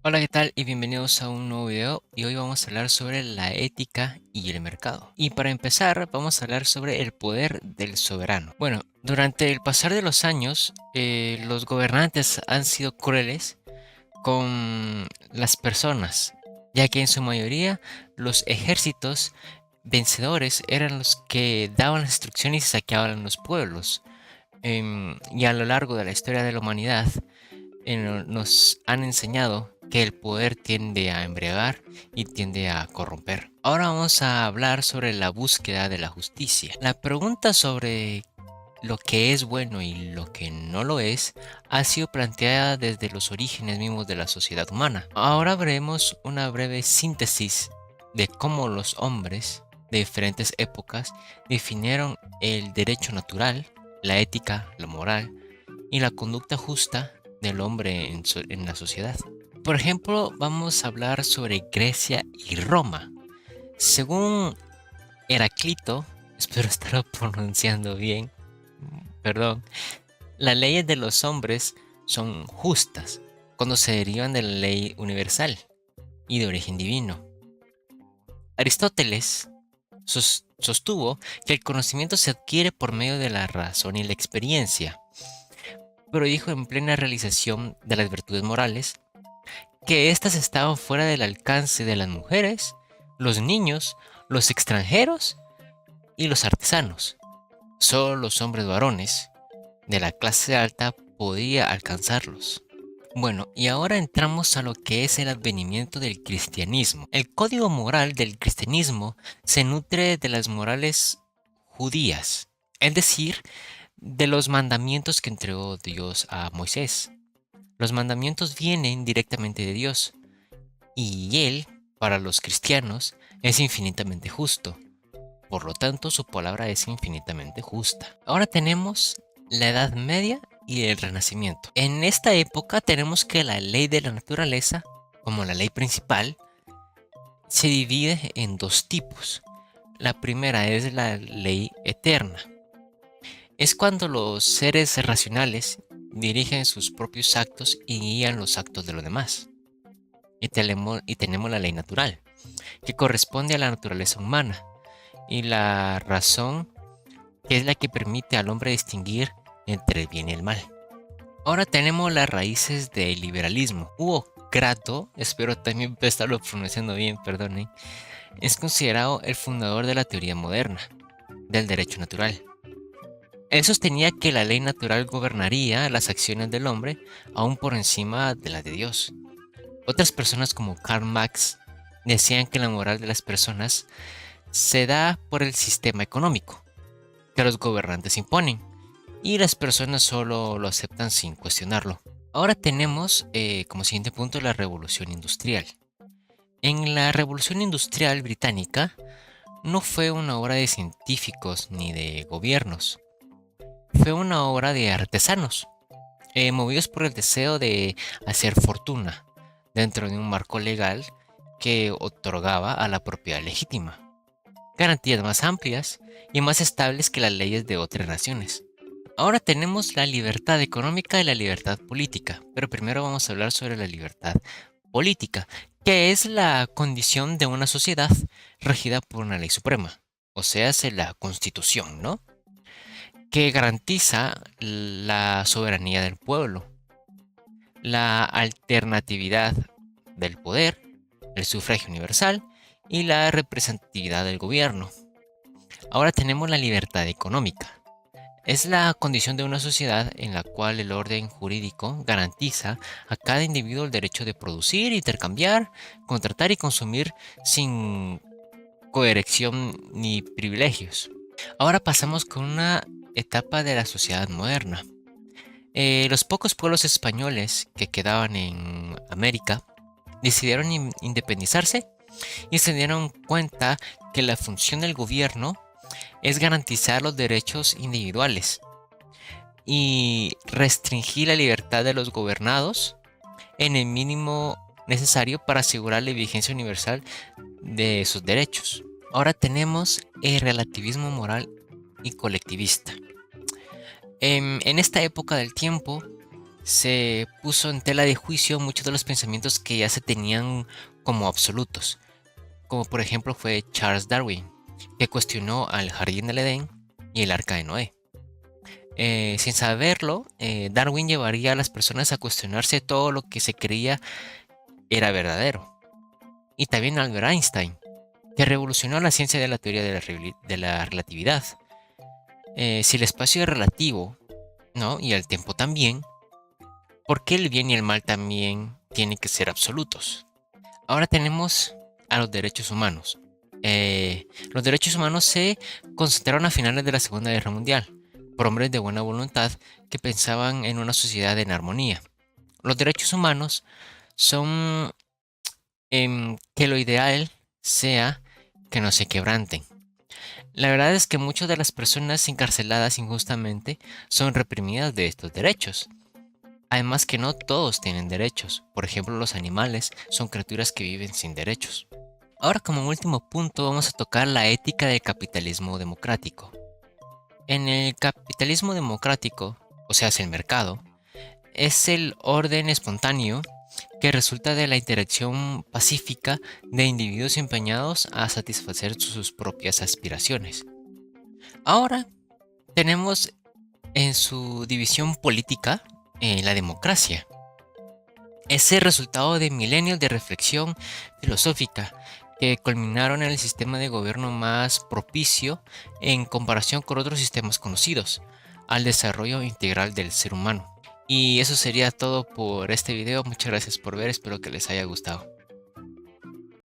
Hola, ¿qué tal? Y bienvenidos a un nuevo video y hoy vamos a hablar sobre la ética y el mercado. Y para empezar vamos a hablar sobre el poder del soberano. Bueno, durante el pasar de los años, los gobernantes han sido crueles con las personas, ya que en su mayoría los ejércitos vencedores eran los que daban las instrucciones y saqueaban los pueblos. Y a lo largo de la historia de la humanidad, nos han enseñado que el poder tiende a embriagar y tiende a corromper. Ahora vamos a hablar sobre la búsqueda de la justicia. La pregunta sobre lo que es bueno y lo que no lo es ha sido planteada desde los orígenes mismos de la sociedad humana. Ahora veremos una breve síntesis de cómo los hombres de diferentes épocas definieron el derecho natural, la ética, la moral y la conducta justa del hombre en la sociedad. Por ejemplo, vamos a hablar sobre Grecia y Roma. Según Heraclito, espero estarlo pronunciando bien, perdón, las leyes de los hombres son justas cuando se derivan de la ley universal y de origen divino. Aristóteles sostuvo que el conocimiento se adquiere por medio de la razón y la experiencia, pero dijo en plena realización de las virtudes morales que éstas estaban fuera del alcance de las mujeres, los niños, los extranjeros y los artesanos. Solo los hombres varones de la clase alta podía alcanzarlos. Bueno, y ahora entramos a lo que es el advenimiento del cristianismo. El código moral del cristianismo se nutre de las morales judías, es decir, de los mandamientos que entregó Dios a Moisés. Los mandamientos vienen directamente de Dios y Él, para los cristianos, es infinitamente justo. Por lo tanto, su palabra es infinitamente justa. Ahora tenemos la Edad Media y el Renacimiento. En esta época tenemos que la ley de la naturaleza, como la ley principal, se divide en dos tipos. La primera es la ley eterna. Es cuando los seres racionales dirigen sus propios actos y guían los actos de los demás. Y tenemos la ley natural, que corresponde a la naturaleza humana, y la razón, que es la que permite al hombre distinguir entre el bien y el mal. Ahora tenemos las raíces del liberalismo. Hugo Crato, espero también estarlo pronunciando bien, perdonen, es considerado el fundador de la teoría moderna del derecho natural. Él sostenía que la ley natural gobernaría las acciones del hombre aún por encima de las de Dios. Otras personas como Karl Marx decían que la moral de las personas se da por el sistema económico que los gobernantes imponen y las personas solo lo aceptan sin cuestionarlo. Ahora tenemos como siguiente punto la revolución industrial. En la revolución industrial británica no fue una obra de científicos ni de gobiernos, fue una obra de artesanos, movidos por el deseo de hacer fortuna dentro de un marco legal que otorgaba a la propiedad legítima garantías más amplias y más estables que las leyes de otras naciones. Ahora tenemos la libertad económica y la libertad política, pero primero vamos a hablar sobre la libertad política, que es la condición de una sociedad regida por una ley suprema, o sea, es la Constitución, ¿no? Que garantiza la soberanía del pueblo, la alternatividad del poder, el sufragio universal y la representatividad del gobierno. Ahora tenemos la libertad económica. Es la condición de una sociedad en la cual el orden jurídico garantiza a cada individuo el derecho de producir, intercambiar, contratar y consumir sin coerción ni privilegios. Ahora pasamos con una etapa de la sociedad moderna. Los pocos pueblos españoles que quedaban en América decidieron independizarse y se dieron cuenta que la función del gobierno es garantizar los derechos individuales y restringir la libertad de los gobernados en el mínimo necesario para asegurar la vigencia universal de sus derechos. Ahora tenemos el relativismo moral y colectivista. En esta época del tiempo, se puso en tela de juicio muchos de los pensamientos que ya se tenían como absolutos, como por ejemplo fue Charles Darwin, que cuestionó al jardín del Edén y el arca de Noé. Sin saberlo, Darwin llevaría a las personas a cuestionarse todo lo que se creía era verdadero. Y también Albert Einstein, que revolucionó la ciencia de la teoría de la relatividad. Si el espacio es relativo, ¿no? Y el tiempo también, ¿por qué el bien y el mal también tienen que ser absolutos? Ahora tenemos a los derechos humanos. Los derechos humanos se concentraron a finales de la Segunda Guerra Mundial por hombres de buena voluntad que pensaban en una sociedad en armonía. Los derechos humanos son que lo ideal sea que no se quebranten. La verdad es que muchas de las personas encarceladas injustamente son reprimidas de estos derechos. Además que no todos tienen derechos. Por ejemplo, los animales son criaturas que viven sin derechos. Ahora, como último punto, vamos a tocar la ética del capitalismo democrático. En el capitalismo democrático, o sea, es el mercado, es el orden espontáneo que resulta de la interacción pacífica de individuos empeñados a satisfacer sus propias aspiraciones. Ahora tenemos en su división política la democracia. Es el resultado de milenios de reflexión filosófica que culminaron en el sistema de gobierno más propicio en comparación con otros sistemas conocidos al desarrollo integral del ser humano. Y eso sería todo por este video. Muchas gracias por ver, espero que les haya gustado.